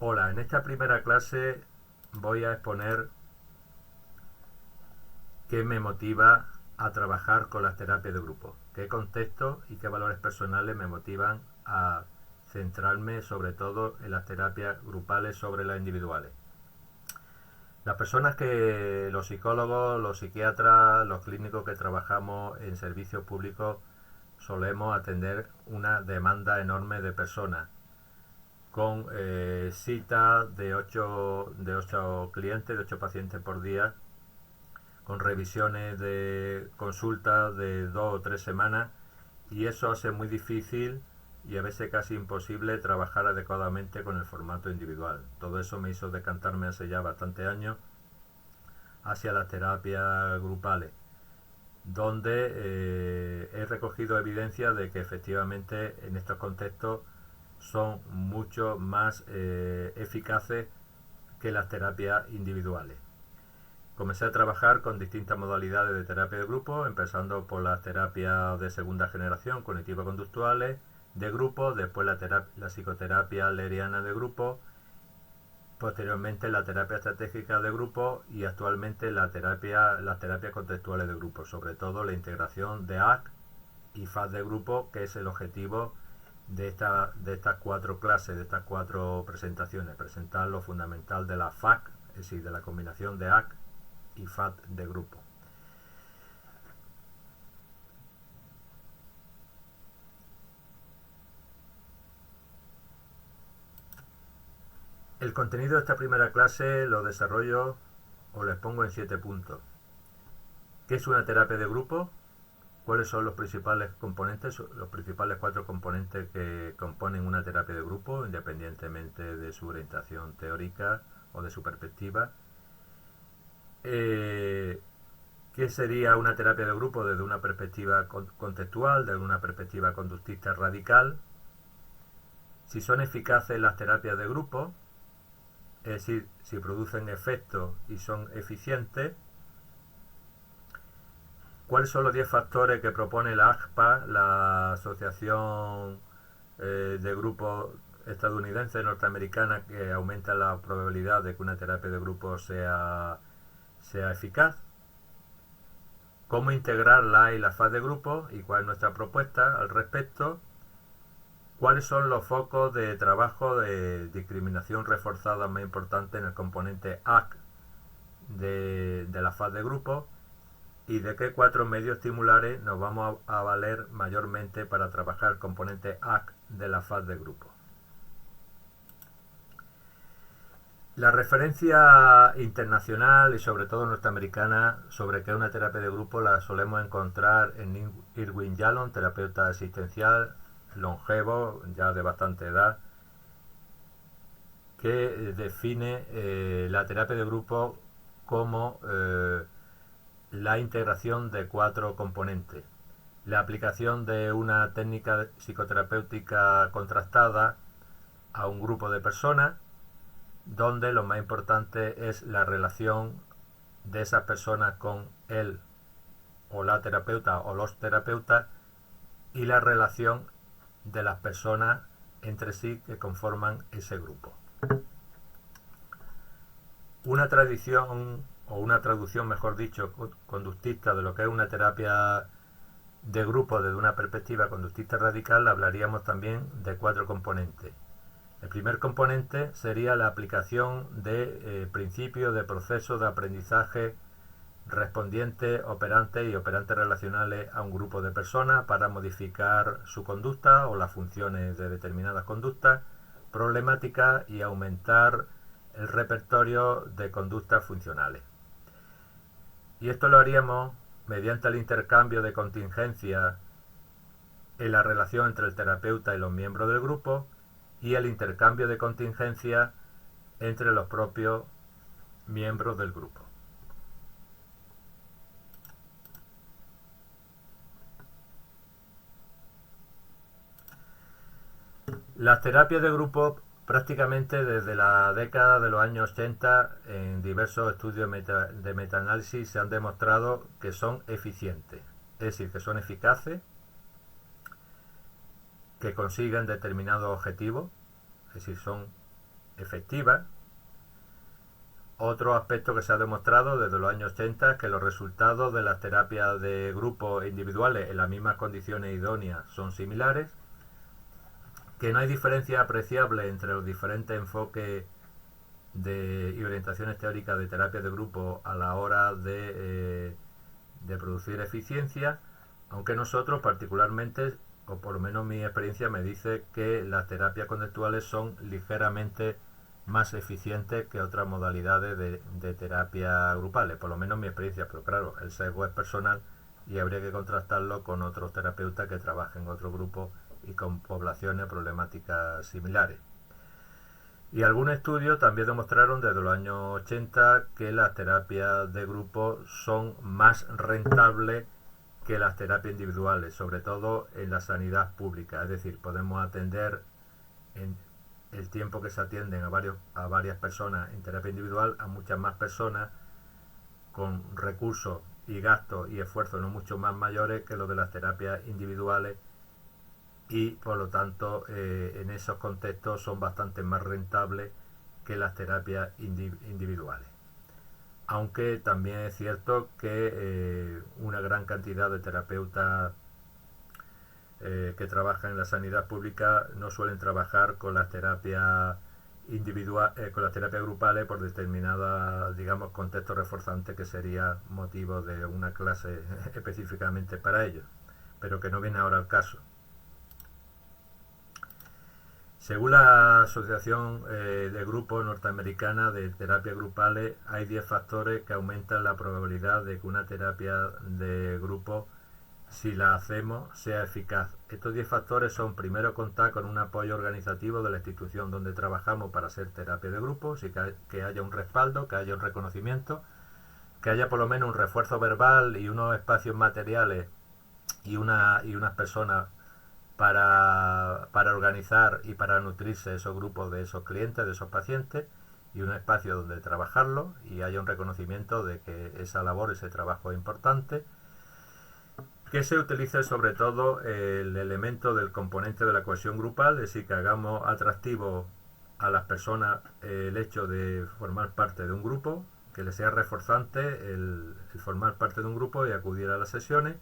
Hola, en esta primera clase voy a exponer qué me motiva a trabajar con las terapias de grupo, qué contexto y qué valores personales me motivan a centrarme sobre todo en las terapias grupales sobre las individuales. Las personas los psicólogos, los psiquiatras, los clínicos que trabajamos en servicios públicos solemos atender una demanda enorme de personas con citas de 8 clientes, de 8 pacientes por día, con revisiones de consultas de 2 o 3 semanas, y eso hace muy difícil y a veces casi imposible trabajar adecuadamente con el formato individual. Todo eso me hizo decantarme hace ya bastantes años hacia las terapias grupales, donde he recogido evidencia de que efectivamente en estos contextos son mucho más eficaces que las terapias individuales. Comencé a trabajar con distintas modalidades de terapia de grupo, empezando por las terapias de segunda generación, cognitivo-conductuales, de grupo, después la psicoterapia adleriana de grupo, posteriormente la terapia estratégica de grupo y actualmente las terapias contextuales de grupo, sobre todo la integración de ACT y FAD de grupo, que es el objetivo de estas 4 clases, de estas 4 presentaciones, presentar lo fundamental de la FAC, es decir, de la combinación de ACT y FAD de grupo. El contenido de esta primera clase lo desarrollo o lo expongo en 7 puntos. ¿Qué es una terapia de grupo? ¿Cuáles son los principales componentes, los principales 4 componentes que componen una terapia de grupo, independientemente de su orientación teórica o de su perspectiva? ¿Qué sería una terapia de grupo desde una perspectiva contextual, desde una perspectiva conductista radical? Si son eficaces las terapias de grupo, es decir, si producen efectos y son eficientes. ¿Cuáles son los 10 factores que propone la ACPA, la Asociación de Grupos Estadounidense Norteamericana, que aumenta la probabilidad de que una terapia de grupo sea eficaz? ¿Cómo integrar la A y la FAD de grupo y cuál es nuestra propuesta al respecto? ¿Cuáles son los focos de trabajo de discriminación reforzada más importantes en el componente AC de la FAD de grupo? ¿Y de qué 4 medios estimulares nos vamos a valer mayormente para trabajar el componente AC de la FAD de grupo? La referencia internacional y sobre todo norteamericana sobre qué es una terapia de grupo la solemos encontrar en Irwin Yalom, terapeuta asistencial, longevo, ya de bastante edad, que define la terapia de grupo como la integración de 4 componentes. La aplicación de una técnica psicoterapéutica contrastada a un grupo de personas, donde lo más importante es la relación de esas personas con él o la terapeuta o los terapeutas y la relación de las personas entre sí que conforman ese grupo. Una tradición o una traducción, mejor dicho, conductista de lo que es una terapia de grupo desde una perspectiva conductista radical, hablaríamos también de 4 componentes. El primer componente sería la aplicación de principios de procesos de aprendizaje respondientes, operantes y operantes relacionales a un grupo de personas para modificar su conducta o las funciones de determinadas conductas problemáticas y aumentar el repertorio de conductas funcionales. Y esto lo haríamos mediante el intercambio de contingencia en la relación entre el terapeuta y los miembros del grupo y el intercambio de contingencia entre los propios miembros del grupo. Las terapias de grupo prácticamente desde la década de los años 80 en diversos estudios de metaanálisis se han demostrado que son eficientes, es decir, que son eficaces, que consiguen determinados objetivos, es decir, son efectiva. Otro aspecto que se ha demostrado desde los años 80 es que los resultados de las terapias de grupo e individuales en las mismas condiciones idóneas son similares, que no hay diferencia apreciable entre los diferentes enfoques y orientaciones teóricas de terapia de grupo a la hora de producir eficiencia, aunque nosotros particularmente, o por lo menos mi experiencia me dice que las terapias conductuales son ligeramente más eficientes que otras modalidades de terapia grupales, por lo menos mi experiencia, pero claro, el sesgo es personal y habría que contrastarlo con otros terapeutas que trabajen en otro grupo y con poblaciones problemáticas similares. Y algunos estudios también demostraron desde los años 80 que las terapias de grupo son más rentables que las terapias individuales, sobre todo en la sanidad pública. Es decir, podemos atender en el tiempo que se atienden a varias personas en terapia individual a muchas más personas con recursos y gastos y esfuerzos no mucho más mayores que los de las terapias individuales, y por lo tanto en esos contextos son bastante más rentables que las terapias individuales. Aunque también es cierto que una gran cantidad de terapeutas que trabajan en la sanidad pública no suelen trabajar con las terapias con las terapias grupales por determinados, digamos, contextos reforzantes que sería motivo de una clase específicamente para ellos, pero que no viene ahora al caso. Según la Asociación de Grupos Norteamericana de Terapias Grupales, hay 10 factores que aumentan la probabilidad de que una terapia de grupo, si la hacemos, sea eficaz. Estos 10 factores son: primero, contar con un apoyo organizativo de la institución donde trabajamos para hacer terapia de grupo, que haya un respaldo, que haya un reconocimiento, que haya por lo menos un refuerzo verbal y unos espacios materiales y unas personas para organizar y para nutrirse esos grupos de esos clientes, de esos pacientes, y un espacio donde trabajarlo y haya un reconocimiento de que esa labor, ese trabajo es importante. Que se utilice sobre todo el elemento del componente de la cohesión grupal, es decir, que hagamos atractivo a las personas el hecho de formar parte de un grupo, que les sea reforzante el formar parte de un grupo y acudir a las sesiones.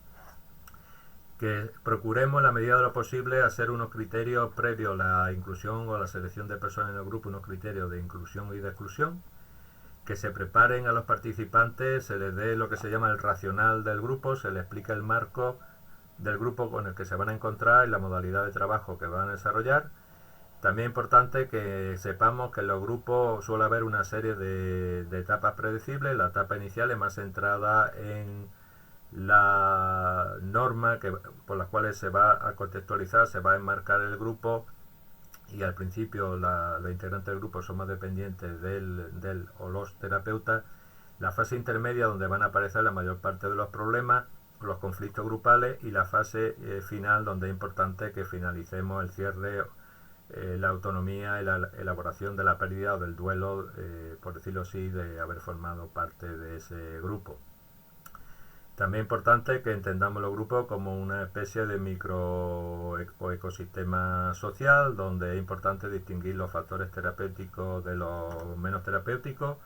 Que procuremos en la medida de lo posible hacer unos criterios previos a la inclusión o a la selección de personas en el grupo, unos criterios de inclusión y de exclusión. Que se preparen a los participantes, se les dé lo que se llama el racional del grupo, se les explica el marco del grupo con el que se van a encontrar y la modalidad de trabajo que van a desarrollar. También es importante que sepamos que en los grupos suele haber una serie de etapas predecibles. La etapa inicial es más centrada en la norma por las cuales se va a contextualizar, se va a enmarcar el grupo, y al principio los integrantes del grupo son más dependientes del o los terapeutas. La fase intermedia, donde van a aparecer la mayor parte de los problemas, los conflictos grupales, y la fase final, donde es importante que finalicemos el cierre, la autonomía y la elaboración de la pérdida o del duelo, por decirlo así, de haber formado parte de ese grupo. También es importante que entendamos los grupos como una especie de micro o ecosistema social, donde es importante distinguir los factores terapéuticos de los menos terapéuticos,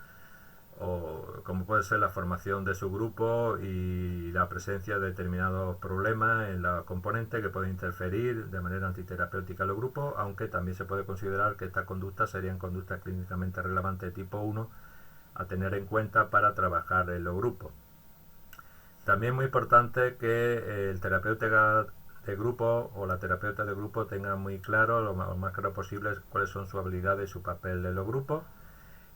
o como puede ser la formación de su grupo y la presencia de determinados problemas en los componentes que pueden interferir de manera antiterapéutica en los grupos, aunque también se puede considerar que estas conductas serían conductas clínicamente relevantes de tipo 1 a tener en cuenta para trabajar en los grupos. También es muy importante que el terapeuta de grupo o la terapeuta de grupo tenga muy claro, lo más claro posible, cuáles son sus habilidades y su papel en los grupos.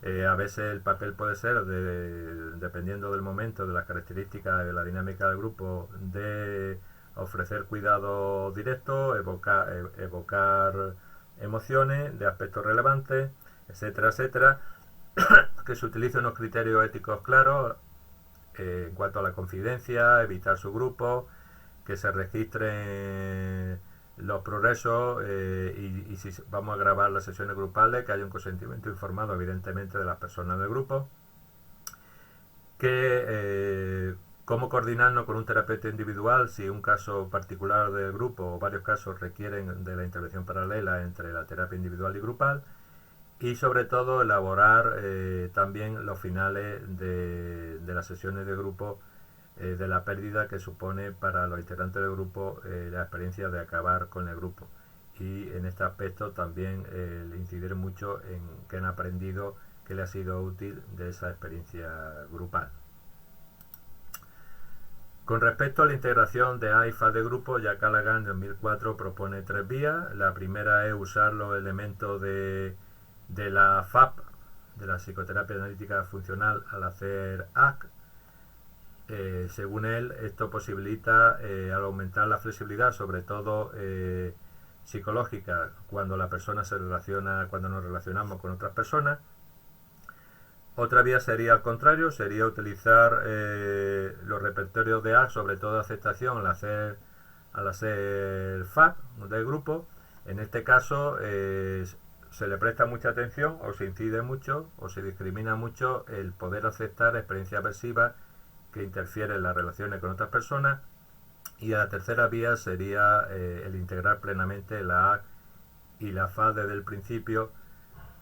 A veces el papel puede ser, dependiendo del momento, de las características de la dinámica del grupo, de ofrecer cuidado directo, evocar emociones de aspectos relevantes, etcétera, etcétera. Que se utilicen unos criterios éticos claros en cuanto a la confidencia, evitar su grupo, que se registren los progresos y si vamos a grabar las sesiones grupales, que haya un consentimiento informado evidentemente de las personas del grupo. Que cómo coordinarnos con un terapeuta individual si un caso particular del grupo o varios casos requieren de la intervención paralela entre la terapia individual y grupal. y sobre todo elaborar también los finales de las sesiones de grupo, de la pérdida que supone para los integrantes del grupo la experiencia de acabar con el grupo. Y en este aspecto también incidir mucho en qué han aprendido, qué le ha sido útil de esa experiencia grupal. Con respecto a la integración de A y FAD de grupo, Jack Callaghan en 2004 propone 3 vías. La primera es usar los elementos de la FAP, de la psicoterapia analítica funcional, al hacer AC. Según él, esto posibilita, al aumentar la flexibilidad, sobre todo psicológica, cuando la persona se relaciona, cuando nos relacionamos con otras personas. Otra vía sería al contrario, sería utilizar los repertorios de AC, sobre todo de aceptación, al hacer FAC del grupo. En este caso se le presta mucha atención, o se incide mucho, o se discrimina mucho el poder aceptar experiencias aversivas que interfieren en las relaciones con otras personas. Y la tercera vía sería el integrar plenamente la AC y la FAC desde el principio,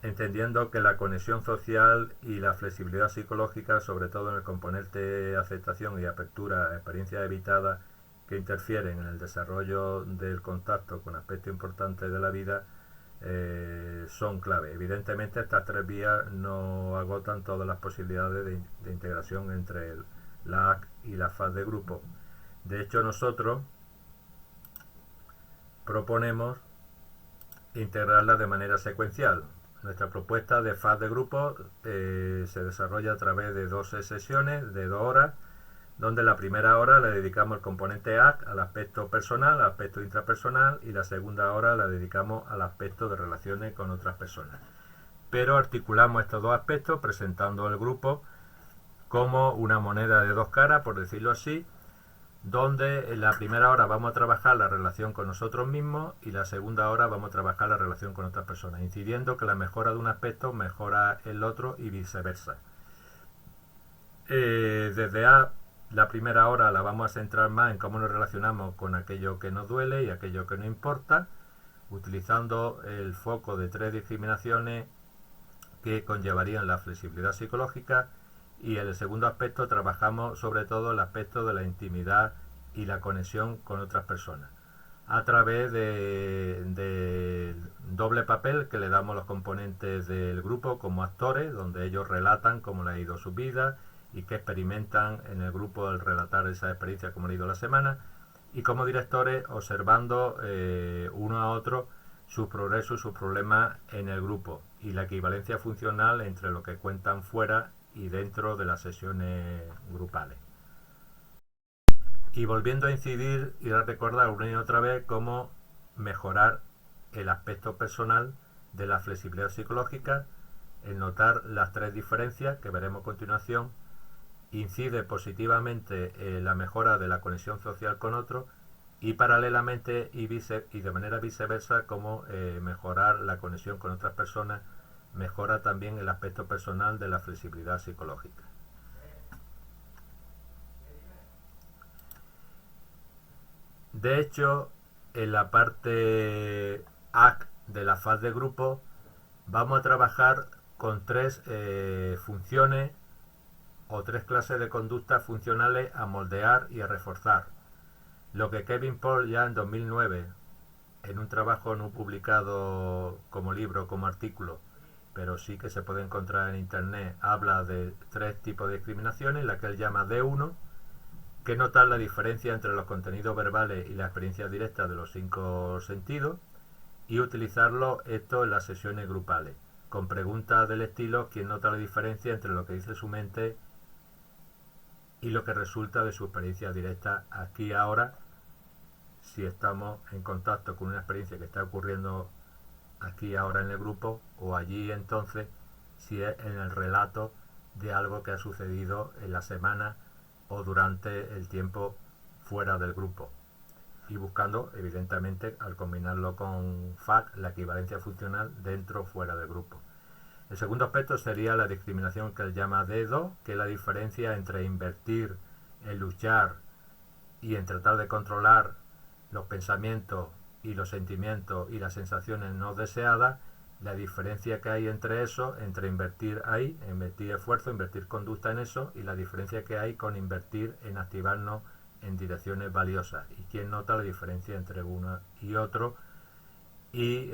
entendiendo que la conexión social y la flexibilidad psicológica, sobre todo en el componente aceptación y apertura a experiencias evitadas que interfieren en el desarrollo del contacto con aspectos importantes de la vida, son clave. Evidentemente estas tres vías no agotan todas las posibilidades de integración entre la AC y la FAC de grupo. De hecho, nosotros proponemos integrarla de manera secuencial. Nuestra propuesta de FAD de grupo se desarrolla a través de 12 sesiones de 2 horas, donde la primera hora le dedicamos al componente AC, al aspecto personal, al aspecto intrapersonal, y la segunda hora la dedicamos al aspecto de relaciones con otras personas. Pero articulamos estos dos aspectos presentando el grupo como una moneda de dos caras, por decirlo así, donde en la primera hora vamos a trabajar la relación con nosotros mismos y la segunda hora vamos a trabajar la relación con otras personas, incidiendo que la mejora de un aspecto mejora el otro y viceversa. Desde la primera hora la vamos a centrar más en cómo nos relacionamos con aquello que nos duele y aquello que nos importa, utilizando el foco de 3 discriminaciones que conllevarían la flexibilidad psicológica. Y en el segundo aspecto trabajamos sobre todo el aspecto de la intimidad y la conexión con otras personas, a través de doble papel que le damos los componentes del grupo como actores, donde ellos relatan cómo le ha ido su vida y qué experimentan en el grupo al relatar esa experiencia, cómo le ha ido la semana, y como directores observando uno a otro sus progresos, sus problemas en el grupo, y la equivalencia funcional entre lo que cuentan fuera y dentro de las sesiones grupales. Y volviendo a incidir y a recordar una y otra vez cómo mejorar el aspecto personal de la flexibilidad psicológica, el notar las 3 diferencias que veremos a continuación, incide positivamente en la mejora de la conexión social con otros, y paralelamente y de manera viceversa cómo mejorar la conexión con otras personas mejora también el aspecto personal de la flexibilidad psicológica. De hecho, en la parte AC de la faz de grupo vamos a trabajar con 3 funciones o 3 clases de conductas funcionales a moldear y a reforzar. Lo que Kevin Paul ya en 2009, en un trabajo no publicado como libro, como artículo, pero sí que se puede encontrar en internet, habla de 3 tipos de discriminaciones, la que él llama D1, que notar la diferencia entre los contenidos verbales y la experiencia directa de los 5 sentidos, y utilizarlo esto en las sesiones grupales, con preguntas del estilo: ¿quién nota la diferencia entre lo que dice su mente y lo que resulta de su experiencia directa aquí ahora, si estamos en contacto con una experiencia que está ocurriendo aquí ahora en el grupo, o allí entonces si es en el relato de algo que ha sucedido en la semana o durante el tiempo fuera del grupo, y buscando evidentemente al combinarlo con FAC la equivalencia funcional dentro o fuera del grupo. El segundo aspecto sería la discriminación que él llama D2, que es la diferencia entre invertir en luchar y en tratar de controlar los pensamientos y los sentimientos y las sensaciones no deseadas, la diferencia que hay entre eso, entre invertir ahí, invertir esfuerzo, invertir conducta en eso, y la diferencia que hay con invertir en activarnos en direcciones valiosas. Y quién nota la diferencia entre uno y otro. Y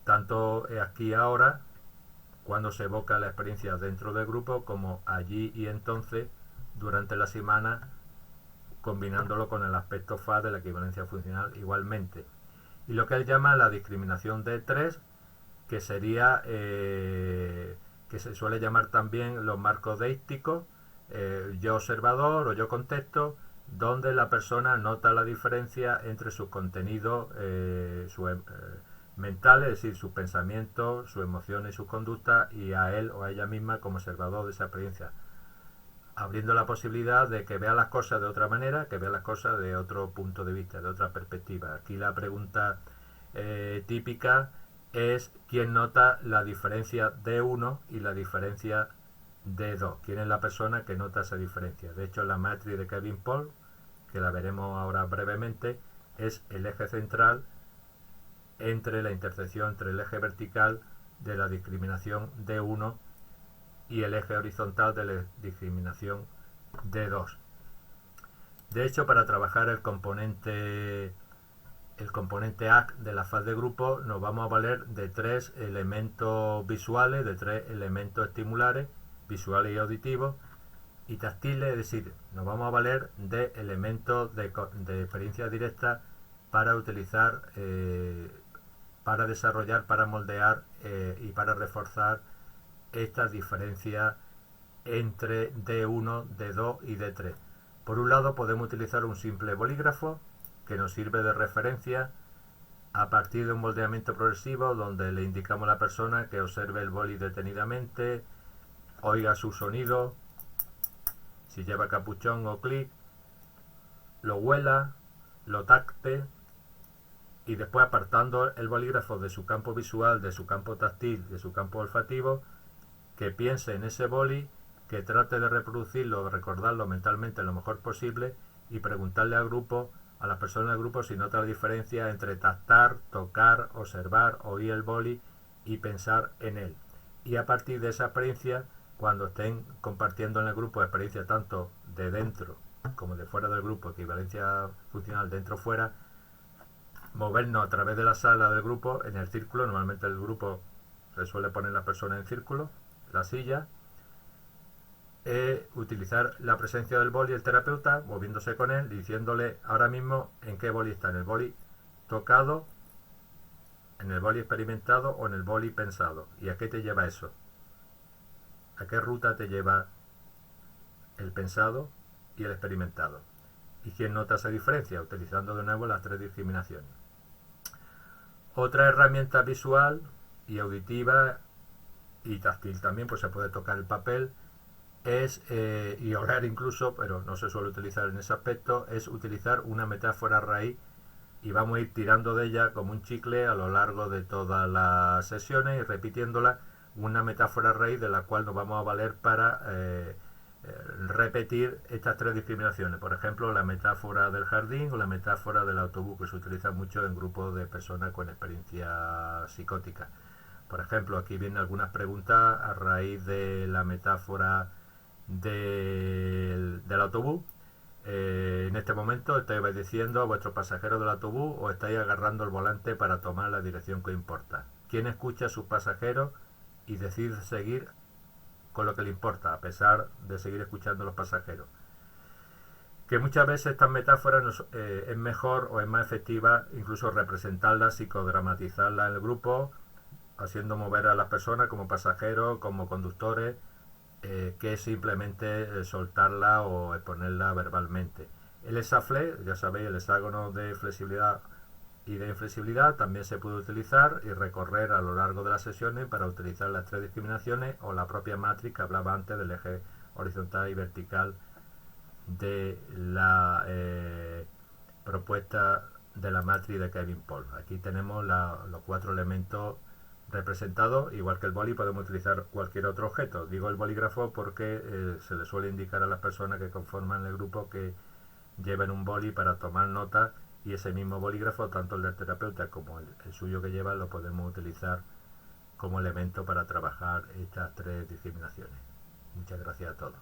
tanto aquí ahora, cuando se evoca la experiencia dentro del grupo, como allí y entonces, durante la semana, combinándolo con el aspecto FA de la equivalencia funcional igualmente. Y lo que él llama la discriminación de tres, que sería, que se suele llamar también los marcos deísticos, yo observador o yo contexto, donde la persona nota la diferencia entre sus contenidos mentales, es decir, sus pensamientos, sus emociones y sus conductas, y a él o a ella misma como observador de esa experiencia, abriendo la posibilidad de que vea las cosas de otra manera, que vea las cosas de otro punto de vista, de otra perspectiva. Aquí la pregunta típica es quién nota la diferencia de uno y la diferencia de dos. ¿Quién es la persona que nota esa diferencia? De hecho, la matriz de Kevin Paul, que la veremos ahora brevemente, es el eje central entre la intersección entre el eje vertical de la discriminación de 1 y el eje horizontal de la discriminación de 2. De hecho, para trabajar el componente ACT de la faz de grupo, nos vamos a valer de tres elementos visuales, de tres elementos estimulares, visuales y auditivos, y táctiles, es decir, nos vamos a valer de elementos de experiencia directa para utilizar, para desarrollar, para moldear y para reforzar estas diferencias entre D1, D2 y D3. Por un lado, podemos utilizar un simple bolígrafo que nos sirve de referencia a partir de un moldeamiento progresivo donde le indicamos a la persona que observe el boli detenidamente, oiga su sonido, si lleva capuchón o clic, lo huela, lo tacte, y después, apartando el bolígrafo de su campo visual, de su campo táctil, de su campo olfativo, que piense en ese boli, que trate de reproducirlo, de recordarlo mentalmente lo mejor posible, y preguntarle al grupo, a las personas del grupo, si nota la diferencia entre tactar, tocar, observar, oír el boli y pensar en él. Y a partir de esa experiencia, cuando estén compartiendo en el grupo experiencia tanto de dentro como de fuera del grupo, equivalencia funcional dentro-fuera, movernos a través de la sala del grupo en el círculo. Normalmente el grupo se suele poner las personas en círculo, la silla, utilizar la presencia del boli, el terapeuta, moviéndose con él, diciéndole ahora mismo en qué boli está, en el boli tocado, en el boli experimentado o en el boli pensado. ¿Y a qué te lleva eso? ¿A qué ruta te lleva el pensado y el experimentado? ¿Y quién nota esa diferencia? Utilizando de nuevo las tres discriminaciones. Otra herramienta visual y auditiva y táctil también, pues se puede tocar el papel, es, y oler incluso, pero no se suele utilizar en ese aspecto, es utilizar una metáfora raíz, y vamos a ir tirando de ella como un chicle a lo largo de todas las sesiones y repitiéndola, una metáfora raíz de la cual nos vamos a valer para repetir estas tres discriminaciones. Por ejemplo, la metáfora del jardín o la metáfora del autobús, que se utiliza mucho en grupos de personas con experiencia psicótica. Por ejemplo, aquí vienen algunas preguntas a raíz de la metáfora del autobús. En este momento estáis obedeciendo a vuestros pasajeros del autobús o estáis agarrando el volante para tomar la dirección que importa. ¿Quién escucha a sus pasajeros y decide seguir con lo que le importa, a pesar de seguir escuchando a los pasajeros? Que muchas veces estas metáforas es mejor o es más efectiva incluso representarlas, psicodramatizarlas en el grupo, haciendo mover a las personas como pasajeros, como conductores, que simplemente soltarla o exponerla verbalmente. El hexaflé, ya sabéis, el hexágono de flexibilidad y de inflexibilidad, también se puede utilizar y recorrer a lo largo de las sesiones para utilizar las tres discriminaciones, o la propia matriz que hablaba antes del eje horizontal y vertical de la propuesta de la matriz de Kevin Paul. Aquí tenemos los cuatro elementos representados. Igual que el boli, podemos utilizar cualquier otro objeto. Digo el bolígrafo porque se le suele indicar a las personas que conforman el grupo que lleven un boli para tomar nota y ese mismo bolígrafo, tanto el del terapeuta como el suyo que lleva, lo podemos utilizar como elemento para trabajar estas tres discriminaciones. Muchas gracias a todos.